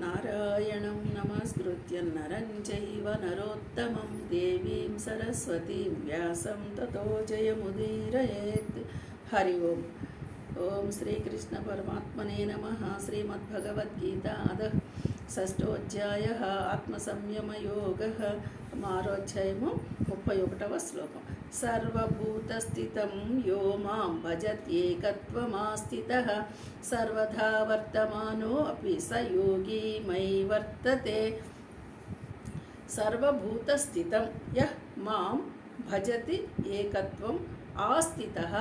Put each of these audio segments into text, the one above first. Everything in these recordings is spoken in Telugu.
నారాయణం నమస్కృత్య నరం చైవ నరోత్తమం దేవీం సరస్వతీం వ్యాసం తతో జయముదీరయేత్. హరి ఓం. ఓం శ్రీకృష్ణ పరమాత్మనే నమః. శ్రీమద్భగవద్గీత అధః షష్ఠోధ్యాయః ఆత్మసంయమయోగః. ఆరోధ్యాయము 31వ శ్లోకం. సర్వభూతస్థితం యో మాం భజత్యేకత్వమాస్థితః సర్వదా వర్తమానో అపి స యోగీ మయి వర్తతే. సర్వభూతస్థితం యః మాం భజతి ఏకత్వం ఆస్థితః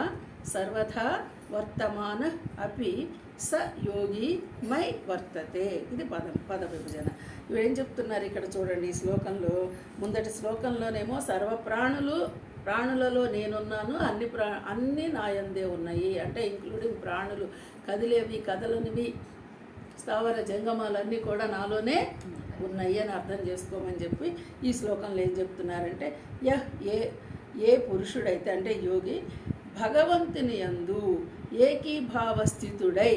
సర్వదా వర్తమానః అపి స యోగి మై వర్తతే. ఇది పద విభజన. ఇవేం చెప్తున్నారు ఇక్కడ చూడండి. ఈ శ్లోకంలో ముందటి శ్లోకంలోనేమో ప్రాణులలో నేనున్నాను, అన్ని నాయందే ఉన్నాయి అంటే ఇంక్లూడింగ్ ప్రాణులు, కదిలేవి కదలనివి స్థావర జంగమాలన్నీ కూడా నాలోనే ఉన్నాయి అని అర్థం చేసుకోమని చెప్పి ఈ శ్లోకంలో ఏం చెప్తున్నారంటే, ఏ పురుషుడైతే అంటే యోగి భగవంతుని యందు ఏకీభావస్థితుడై,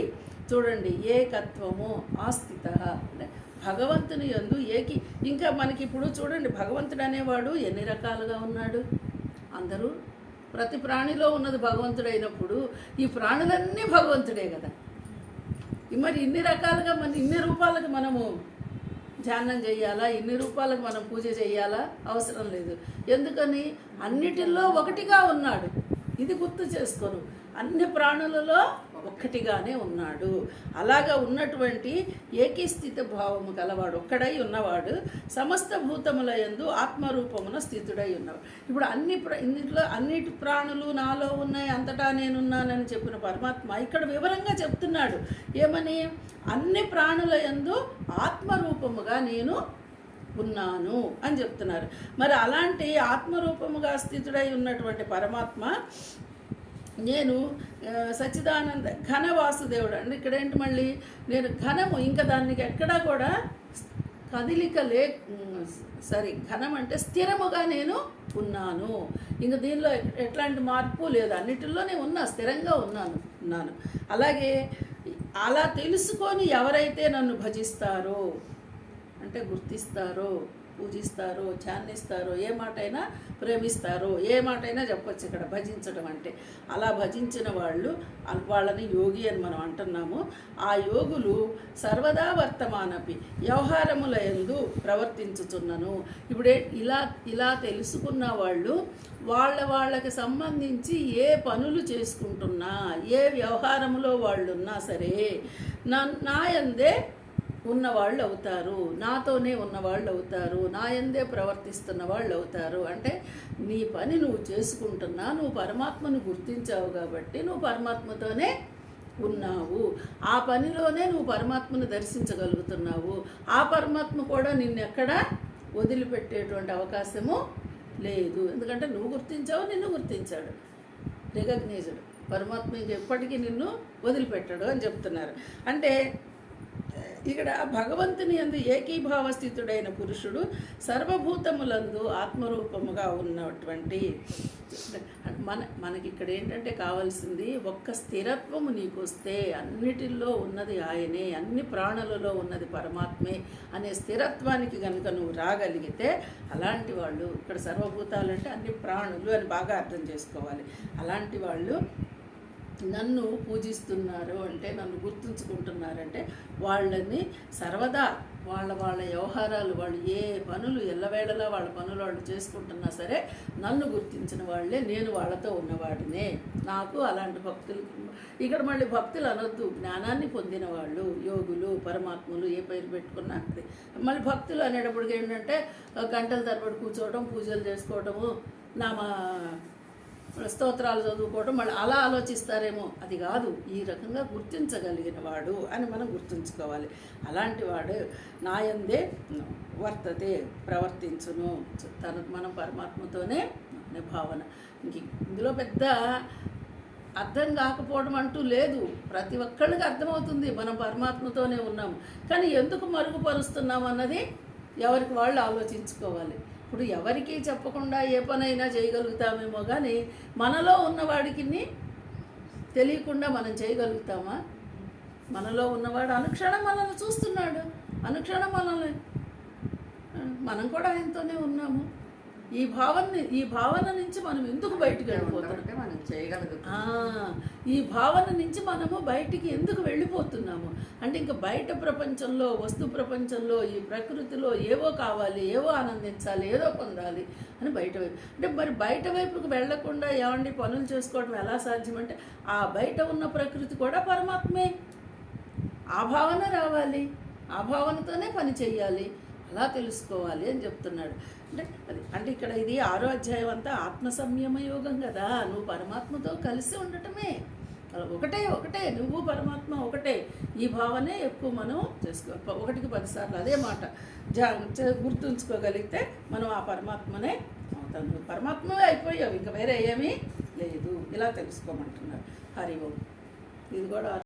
చూడండి ఏకత్వము ఆస్థిత అంటే భగవంతుని యందు ఇంకా మనకి ఇప్పుడు చూడండి భగవంతుడు అనేవాడు ఎన్ని రకాలుగా ఉన్నాడు. అందరూ ప్రతి ప్రాణిలో ఉన్నది భగవంతుడైనప్పుడు ఈ ప్రాణులన్నీ భగవంతుడే కదా. మరి ఇన్ని రకాలుగా ఇన్ని రూపాలకు మనము ధ్యానం చేయాలా, ఇన్ని రూపాలకు మనం పూజ చేయాలా అవసరం లేదు. ఎందుకని అన్నిటిల్లో ఒకటిగా ఉన్నాడు. ఇది గుర్తు చేసుకోను. అన్ని ప్రాణులలో ఒక్కటిగానే ఉన్నాడు. అలాగా ఉన్నటువంటి ఏకీస్థిత భావము గలవాడు, ఒక్కడై ఉన్నవాడు సమస్త భూతముల యందు ఆత్మరూపమున స్థితుడై ఉన్నవాడు. ఇప్పుడు అన్నిటి ప్రాణులు నాలో ఉన్నాయి, అంతటా నేనున్నానని చెప్పిన పరమాత్మ ఇక్కడ వివరంగా చెప్తున్నాడు. ఏమని? అన్ని ప్రాణుల యందు ఆత్మరూపముగా నేను ఉన్నాను అని చెప్తున్నారు. మరి అలాంటి ఆత్మరూపముగా స్థితుడై ఉన్నటువంటి పరమాత్మ నేను సచ్చిదానంద ఘన వాసుదేవుడు అండి. ఇక్కడ ఏంటి మళ్ళీ నేను ఘనము, ఇంకా దానికి ఎక్కడా కూడా కదిలిక ఘనం అంటే స్థిరముగా నేను ఉన్నాను. ఇంకా దీనిలో ఎట్లాంటి మార్పు లేదు, అన్నిటిలోనే స్థిరంగా ఉన్నాను. అలాగే అలా తెలుసుకొని ఎవరైతే నన్ను భజిస్తారో అంటే గుర్తిస్తారో, పూజిస్తారో, ధ్యానిస్తారో, ఏ మాటైనా ప్రేమిస్తారో, ఏ మాటైనా చెప్పొచ్చు ఇక్కడ భజించడం అంటే. అలా భజించిన వాళ్ళని యోగి అని మనం అంటున్నాము. ఆ యోగులు సర్వదా వర్తమానపి వ్యవహారముల యందు ప్రవర్తించుచున్నను. ఇప్పుడే ఇలా తెలుసుకున్న వాళ్ళు వాళ్ళకి సంబంధించి ఏ పనులు చేసుకుంటున్నా, ఏ వ్యవహారములో వాళ్ళున్నా సరే నా యందే ఉన్నవాళ్ళు అవుతారు, నాతోనే ఉన్నవాళ్ళు అవుతారు, నా యందే ప్రవర్తిస్తున్న వాళ్ళు అవుతారు. అంటే నీ పని నువ్వు చేసుకుంటున్నా, నువ్వు పరమాత్మను గుర్తించావు కాబట్టి నువ్వు పరమాత్మతోనే ఉన్నావు. ఆ పనిలోనే నువ్వు పరమాత్మను దర్శించగలుగుతున్నావు. ఆ పరమాత్మ కూడా నిన్నెక్కడా వదిలిపెట్టేటువంటి అవకాశము లేదు. ఎందుకంటే నువ్వు గుర్తించావు, నిన్ను గుర్తించాడు, రికగ్నైజ్డ్. పరమాత్మ ఎప్పటికీ నిన్ను వదిలిపెట్టాడు అని చెప్తున్నారు. అంటే ఇక్కడ భగవంతుని యందు ఏకీభావ స్థితుడైన పురుషుడు సర్వభూతములందు ఆత్మరూపముగా ఉన్నటువంటి మనకి ఇక్కడ ఏంటంటే కావాల్సింది ఒక్క స్థిరత్వము నీకు వస్తే అన్నిటిల్లో ఉన్నది ఆయనే, అన్ని ప్రాణులలో ఉన్నది పరమాత్మే అనే స్థిరత్వానికి కనుక నువ్వు రాగలిగితే అలాంటి వాళ్ళు, ఇక్కడ సర్వభూతాలంటే అన్ని ప్రాణులు అని బాగా అర్థం చేసుకోవాలి. అలాంటి వాళ్ళు నన్ను పూజిస్తున్నారు అంటే, నన్ను గుర్తుంచుకుంటున్నారంటే వాళ్ళని సర్వదా వాళ్ళ వ్యవహారాలు, వాళ్ళు ఏ పనులు ఎల్లవేళలా వాళ్ళ పనులు వాళ్ళు చేసుకుంటున్నా సరే నన్ను గుర్తించిన వాళ్ళే, నేను వాళ్ళతో ఉన్నవాడినే. నాకు అలాంటి భక్తులు, ఇక్కడ మళ్ళీ భక్తులు అనొద్దు, జ్ఞానాన్ని పొందిన వాళ్ళు, యోగులు, పరమాత్ములు ఏ పేరు పెట్టుకున్నా అది. మళ్ళీ భక్తులు అనేటప్పటికి ఏంటంటే గంటల తరబడి కూర్చోవడం, పూజలు చేసుకోవడము, స్తోత్రాలు చదువుకోవడం, మళ్ళీ అలా ఆలోచిస్తారేమో. అది కాదు, ఈ రకంగా గుర్తించగలిగిన వాడు అని మనం గుర్తుంచుకోవాలి. అలాంటి వాడు నాయందే వర్తతే ప్రవర్తించును. మనం పరమాత్మతోనే భావన. ఇందులో పెద్ద అర్థం కాకపోవడం అంటూ లేదు. ప్రతి ఒక్కళ్ళకి అర్థమవుతుంది మనం పరమాత్మతోనే ఉన్నాము. కానీ ఎందుకు మరుగుపరుస్తున్నాం అన్నది ఎవరికి వాళ్ళు ఆలోచించుకోవాలి. ఇప్పుడు ఎవరికి చెప్పకుండా ఏ పనైనా చేయగలుగుతామేమో కానీ మనలో ఉన్నవాడికి తెలియకుండా మనం చేయగలుగుతామా? మనలో ఉన్నవాడు అనుక్షణం మనల్ని చూస్తున్నాడు. అనుక్షణం మనల్ని మనం కూడా ఆయనతోనే ఉన్నాము. ఈ భావన నుంచి మనం ఎందుకు బయటికి వెళ్ళిపోతున్నాం? మనం చేయగలుగుతాం. ఈ భావన నుంచి మనము బయటికి ఎందుకు వెళ్ళిపోతున్నాము అంటే, ఇంకా బయట ప్రపంచంలో, వస్తు ప్రపంచంలో, ఈ ప్రకృతిలో ఏవో కావాలి, ఏవో ఆనందించాలి, ఏదో పొందాలి అని బయట వైపు. అంటే మరి బయట వైపుకు వెళ్లకుండా ఏమండి పనులు చేసుకోవడం ఎలా సాధ్యమంటే, ఆ బయట ఉన్న ప్రకృతి కూడా పరమాత్మే. ఆ భావన రావాలి, ఆ భావనతోనే పని చెయ్యాలి, అలా తెలుసుకోవాలి అని చెప్తున్నాడు. అంటే ఇక్కడ ఇది 6వ అధ్యాయం అంతా ఆత్మ సంయమ యోగం కదా. నువ్వు పరమాత్మతో కలిసి ఉండటమే, ఒకటే నువ్వు పరమాత్మ ఒకటే. ఈ భావనే ఎక్కువ మనం చేసుకో, 1కి 10 సార్లు అదే మాట గుర్తుంచుకోగలిగితే మనం ఆ పరమాత్మనే అవుతాం. పరమాత్మవే అయిపోయావు, ఇంకా వేరే ఏమీ లేదు. ఇలా తెలుసుకోమంటున్నారు. హరి ఓం. ఇది కూడా